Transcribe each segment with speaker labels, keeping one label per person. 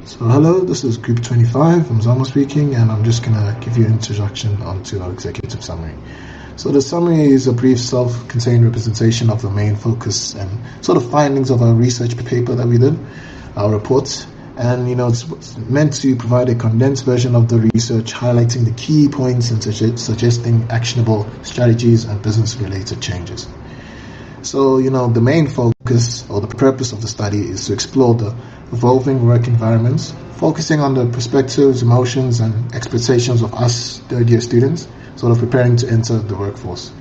Speaker 1: So hello, this is Group 25, I'm Zama speaking, and I'm just going to give you an introduction onto our executive summary. So the summary is a brief self-contained representation of the main focus and sort of findings of our research paper that we did, our report, and it's meant to provide a condensed version of the research highlighting the key points and suggesting actionable strategies and business-related changes. So, the main focus or the purpose of the study is to explore the evolving work environments, focusing on the perspectives, emotions, and expectations of us third-year students, sort of preparing to enter the workforce.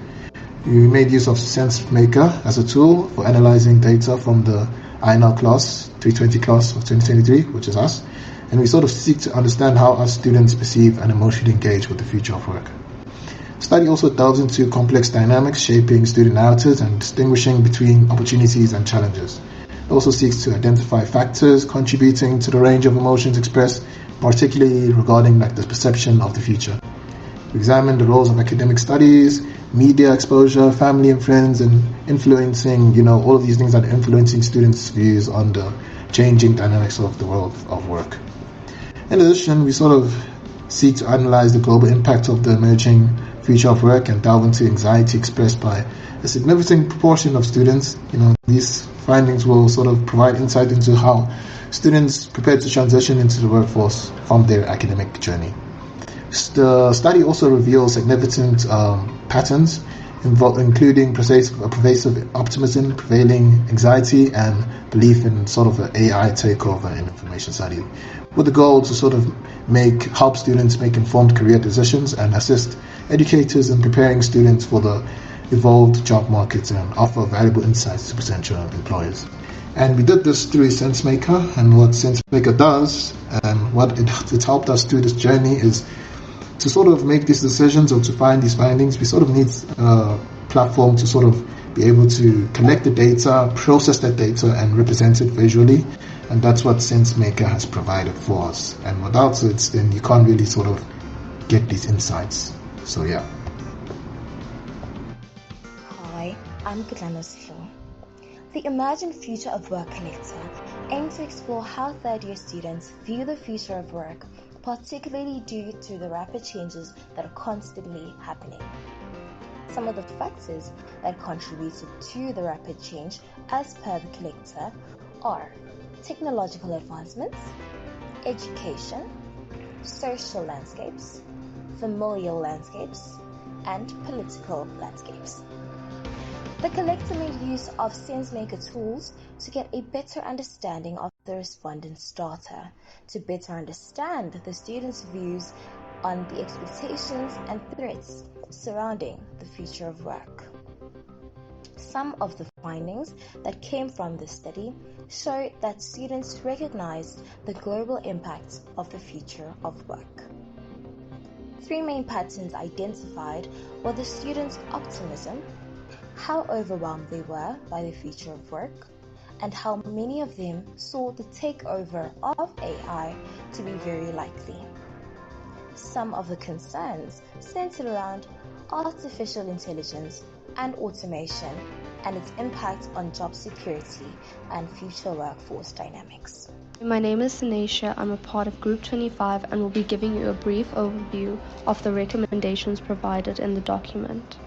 Speaker 1: We made use of SenseMaker as a tool for analyzing data from the INL class, 320 class of 2023, which is us, and we sort of seek to understand how us students perceive and emotionally engage with the future of work. The study also delves into complex dynamics shaping student narratives and distinguishing between opportunities and challenges. It also seeks to identify factors contributing to the range of emotions expressed, particularly regarding the perception of the future. We examine the roles of academic studies, media exposure, family and friends, and influencing, all of these things that are influencing students' views on the changing dynamics of the world of work. In addition, we sort of seek to analyze the global impact of the emerging future of work and delve into anxiety expressed by a significant proportion of students. These findings will sort of provide insight into how students prepare to transition into the workforce from their academic journey. The study also reveals significant patterns including pervasive optimism, prevailing anxiety, and belief in sort of an AI takeover in information study, with the goal to sort of help students make informed career decisions and assist educators in preparing students for the evolved job markets and offer valuable insights to potential employers. And we did this through SenseMaker, and what SenseMaker does and what it helped us through this journey is to sort of make these decisions or to find these findings. We sort of need a platform to sort of be able to collect the data, process that data, and represent it visually. And that's what SenseMaker has provided for us. And without it, then you can't really sort of get these insights. So yeah.
Speaker 2: Hi, I'm Kutlana Sihlo. The Imagine Future of Work Collector aims to explore how third-year students view the future of work, particularly due to the rapid changes that are constantly happening. Some of the factors that contributed to the rapid change, as per the collector, are technological advancements, education, social landscapes, familial landscapes, and political landscapes. The collector made use of SenseMaker tools to get a better understanding of the respondents' data, to better understand the students' views on the expectations and threats surrounding the future of work. Some of the findings that came from this study show that students recognized the global impacts of the future of work. Three main patterns identified were the students' optimism, how overwhelmed they were by the future of work, and how many of them saw the takeover of AI to be very likely. Some of the concerns centered around artificial intelligence and automation and its impact on job security and future workforce dynamics.
Speaker 3: My name is Sinesha. I'm a part of Group 25 and will be giving you a brief overview of the recommendations provided in the document.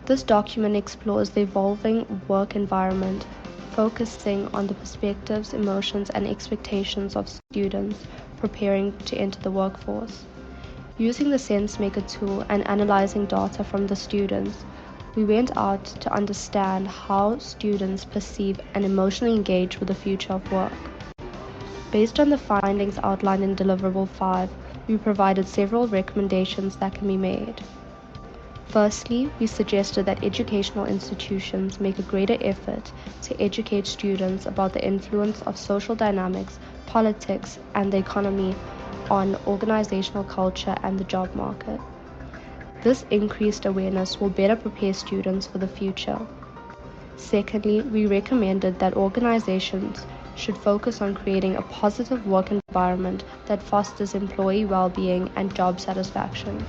Speaker 3: This document explores the evolving work environment, focusing on the perspectives, emotions, and expectations of students preparing to enter the workforce. Using the SenseMaker tool and analyzing data from the students, we went out to understand how students perceive and emotionally engage with the future of work. Based on the findings outlined in Deliverable 5, we provided several recommendations that can be made. Firstly, we suggested that educational institutions make a greater effort to educate students about the influence of social dynamics, politics, and the economy on organizational culture and the job market. This increased awareness will better prepare students for the future. Secondly, we recommended that organizations should focus on creating a positive work environment that fosters employee well-being and job satisfaction.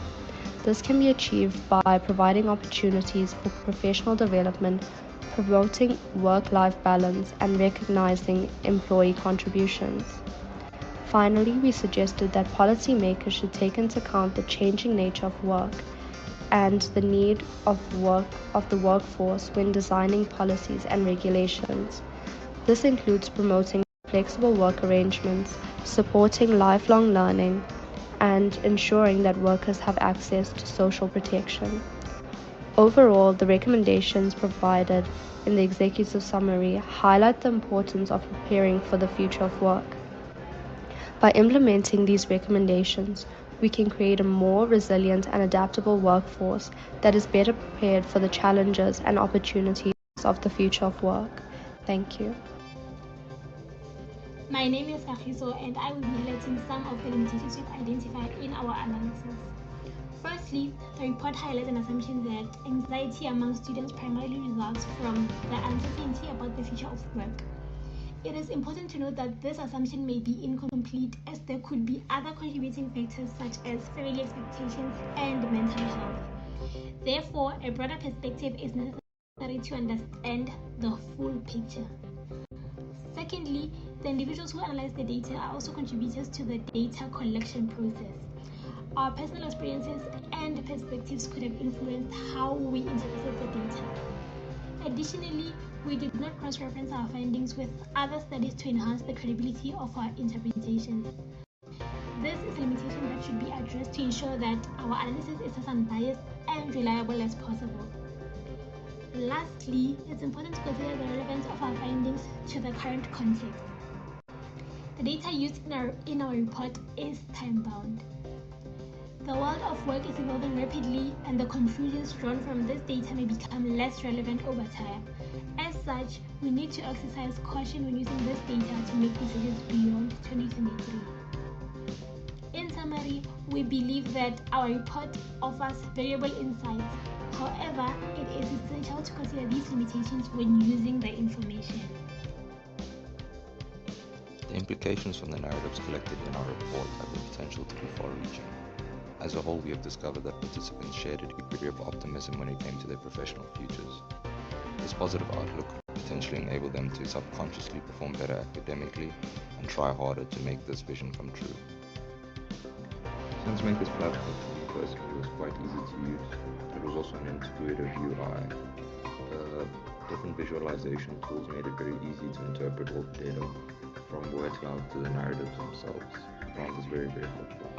Speaker 3: This can be achieved by providing opportunities for professional development promoting work-life balance, and recognizing employee contributions. Finally, we suggested that policymakers should take into account the changing nature of work and the need of the workforce when designing policies and regulations. This includes promoting flexible work arrangements, supporting lifelong learning, and ensuring that workers have access to social protection. Overall, the recommendations provided in the executive summary highlight the importance of preparing for the future of work. By implementing these recommendations, we can create a more resilient and adaptable workforce that is better prepared for the challenges and opportunities of the future of work. Thank you.
Speaker 4: My name is Kagiso, and I will be highlighting some of the limitations we've identified in our analysis. Firstly, the report highlights an assumption that anxiety among students primarily results from the uncertainty about the future of work. It is important to note that this assumption may be incomplete, as there could be other contributing factors such as family expectations and mental health. Therefore, a broader perspective is necessary to understand the full picture. Secondly, the individuals who analyze the data are also contributors to the data collection process. Our personal experiences and perspectives could have influenced how we interpreted the data. Additionally, we did not cross-reference our findings with other studies to enhance the credibility of our interpretations. This is a limitation that should be addressed to ensure that our analysis is as unbiased and reliable as possible. Lastly, it's important to consider the relevance of our findings to the current context. The data used in our report is time-bound. The world of work is evolving rapidly, and the conclusions drawn from this data may become less relevant over time. As such, we need to exercise caution when using this data to make decisions beyond 2023. In summary, we believe that our report offers valuable insights. However, it is essential to consider these limitations when using the information.
Speaker 5: The implications from the narratives collected in our report have the potential to be far-reaching. As a whole, we have discovered that participants shared a degree of optimism when it came to their professional futures. This positive outlook potentially enabled them to subconsciously perform better academically and try harder to make this vision come true. SenseMaker's platform for me personally was quite easy to use. It was also an intuitive UI. Different visualization tools made it very easy to interpret all the data from word cloud to the narratives themselves. I found this very, very helpful.